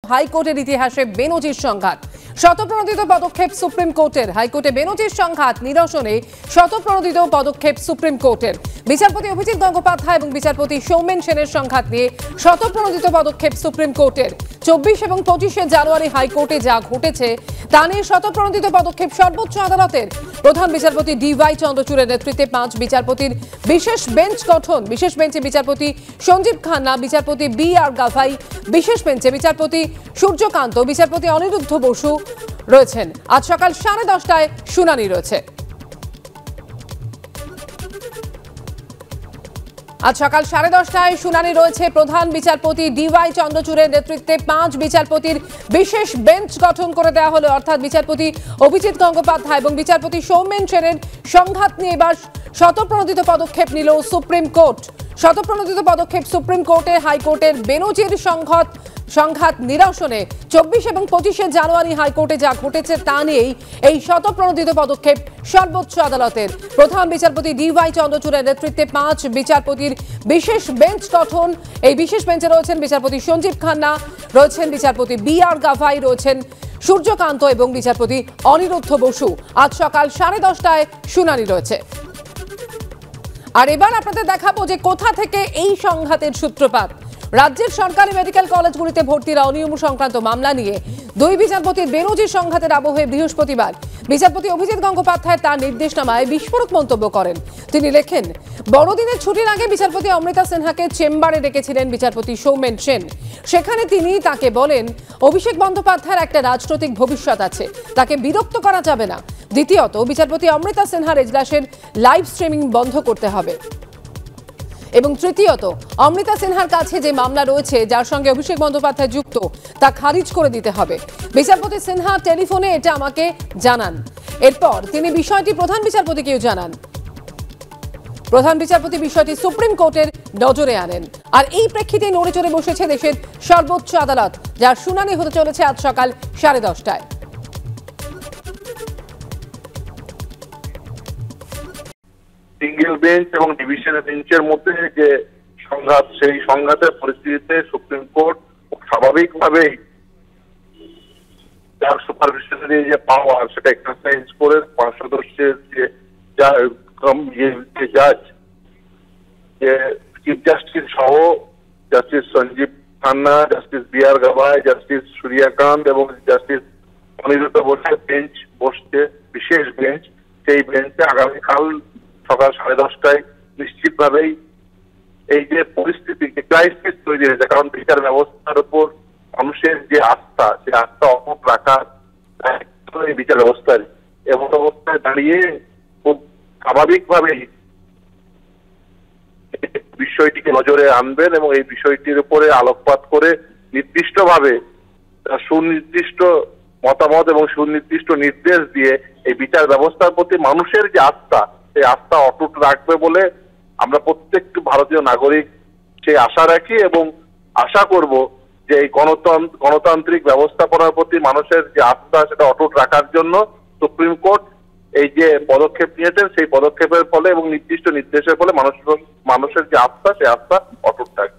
হাইকোর্টের ইতিহাসে বেনজির সংঘাত। শতপ্রণোদিত পদক্ষেপ সুপ্রিম কোর্টের। হাইকোর্টে বেনজির সংঘাত নিরসনে শতপ্রণোদিত পদক্ষেপ সুপ্রিম কোর্টের। বিচারপতি অভিজিৎ গঙ্গোপাধ্যায় এবং বিচারপতি সৌমেন সেনের সংঘাত নিয়ে শতপ্রণোদিত পদক্ষেপ সুপ্রিম কোর্টের। 24 এবং 25 জানুয়ারি হাইকোর্টে যা ঘটেছে তা নিয়ে শতপ্রণোদিত পদক্ষেপ সর্বোচ্চ আদালতের। প্রধান বিচারপতি DY চন্দ্রচূড়ের নেতৃত্বে 5 বিচারপতির বিশেষ বেঞ্চ গঠন। বিশেষ বেঞ্চে বিচারপতি সঞ্জীব খান্না, বিচারপতি BR গাভাই, বিশেষ বেঞ্চে বিচারপতি সূর্যকান্ত, বিচারপতি অনিরুদ্ধ বসু রয়েছেন। আজ সকাল 10:30টায় শুনানি রয়েছে। আজ সকাল 10:30টায় শুনানি রয়েছে। প্রধান বিচারপতি DY চন্দ্রচূড়ের নেতৃত্বে 5 বিচারপতির বিশেষ বেঞ্চ গঠন করে দেওয়া হলো। অর্থাৎ বিচারপতি অভিজিৎ গঙ্গোপাধ্যায় এবং বিচারপতি সৌমেন সেনের সংঘাত নিয়ে এবার শতপ্রণোদিত পদক্ষেপ নিল সুপ্রিম কোর্ট। শতপ্রণোদিত পদক্ষেপ সুপ্রিম কোর্টে হাইকোর্টের বেনজির সংঘাত নিরসনে 24 এবং 25 জানুয়ারি হাইকোর্টে যা ঘটেছে তা নিয়েই এই শতপ্রণোদিত পদক্ষেপ সর্বোচ্চ আদালতের। প্রধান বিচারপতি DY চন্দ্রচূড়ের নেতৃত্বে 5 বিচারপতির বিশেষ বেঞ্চ গঠন। এই বিশেষ বেঞ্চে রয়েছেন বিচারপতি সঞ্জীব খান্না, রয়েছেন বিচারপতি BR গাভাই, রয়েছেন সূর্যকান্ত এবং বিচারপতি অনিরুদ্ধ বসু। আজ সকাল 10:30টায় শুনানি রয়েছে। আর এবার আপনাদের দেখাবো যে কোথা থেকে এই সংঘাতের সূত্রপাত। রাজ্যের সরকারি মেডিকেল কলেজগুলিতে ভর্তির অনিয়ম সংক্রান্ত মামলা নিয়ে 2 বিচারপতির বেনজির সংঘাতের আবহে বৃহস্পতিবার বিচারপতি অভিজিৎ গঙ্গোপাধ্যায় তার নির্দেশনামায় বিস্ফোরক মন্তব্য করেন। তিনি লেখেন, বড়দিনের ছুটির আগে বিচারপতি অমৃতা সিনহাকে চেম্বারে ডেকেছিলেন বিচারপতি সৌমেন সেন। সেখানে তিনি তাকে বলেন, অভিষেক বন্দ্যোপাধ্যায়ের একটা রাজনৈতিক ভবিষ্যৎ আছে, তাকে বিরক্ত করা যাবে না। দ্বিতীয়ত, বিচারপতি অমৃতা সিনহার এজলাসের লাইভ স্ট্রিমিং বন্ধ করতে হবে। এবং তৃতীয়ত, অমৃতা সিনহার কাছে যে মামলা রয়েছে যার সঙ্গে অভিষেক বন্দ্যোপাধ্যায় যুক্ত তা খারিজ করে দিতে হবে। বিচারপতি সিনহা টেলিফোনে এটা আমাকে জানান। এরপর তিনি বিষয়টি প্রধান বিচারপতিকেও জানান। প্রধান বিচারপতি বিষয়টি সুপ্রিম কোর্টের নজরে আনেন। আর এই প্রেক্ষিতে নড়ে চড়ে বসেছে দেশের সর্বোচ্চ আদালত, যার শুনানি হতে চলেছে আজ সকাল 10:30টায়। সিঙ্গেল বেঞ্চ এবং ডিভিশন বেঞ্চের মধ্যে যে সংঘাত, সেই সংঘাতের পরিস্থিতিতে সুপ্রিম কোর্ট স্বাভাবিকভাবেই যার সুপারভিশনারি যে পাওয়ার সেটা এক্সারসাইজ করে 5 সদস্যের যে জাজ, যে চিফ জাস্টিস সহ justice Sanjiv Khanna, justice BR Gavai, justice Surya Kant এবং জাস্টিস অনিরুদ্ধ বসুর বেঞ্চ বসছে, বিশেষ বেঞ্চ। সেই বেঞ্চে আগামীকাল সকাল 10:30টায় নিশ্চিতভাবেই এই যে পরিস্থিতি, যে ক্রাইসিস তৈরি হয়েছে, কারণ বিচার ব্যবস্থার উপর মানুষের যে আস্থা, সেই আস্থা অটুট রাখার এই বিচার ব্যবস্থার এমন অবস্থায় দাঁড়িয়ে খুব স্বাভাবিকভাবেই বিষয়টিকে নজরে আনবেন এবং এই বিষয়টির উপরে আলোকপাত করে নির্দিষ্টভাবে সুনির্দিষ্ট মতামত এবং সুনির্দিষ্ট নির্দেশ দিয়ে এই বিচার ব্যবস্থার প্রতি মানুষের যে আস্থা, সেই আস্থা অটুট রাখবে বলে আমরা প্রত্যেক ভারতীয় নাগরিক সেই আশা রাখি এবং আশা করব যে এই গণতান্ত্রিক ব্যবস্থাপনার প্রতি মানুষের যে আস্থা সেটা অটুট রাখার জন্য সুপ্রিম কোর্ট এই যে পদক্ষেপ নিয়েছেন, সেই পদক্ষেপের ফলে এবং নির্দিষ্ট নির্দেশের ফলে মানুষের যে আস্থা, সেই আস্থা অটুট থাকবে।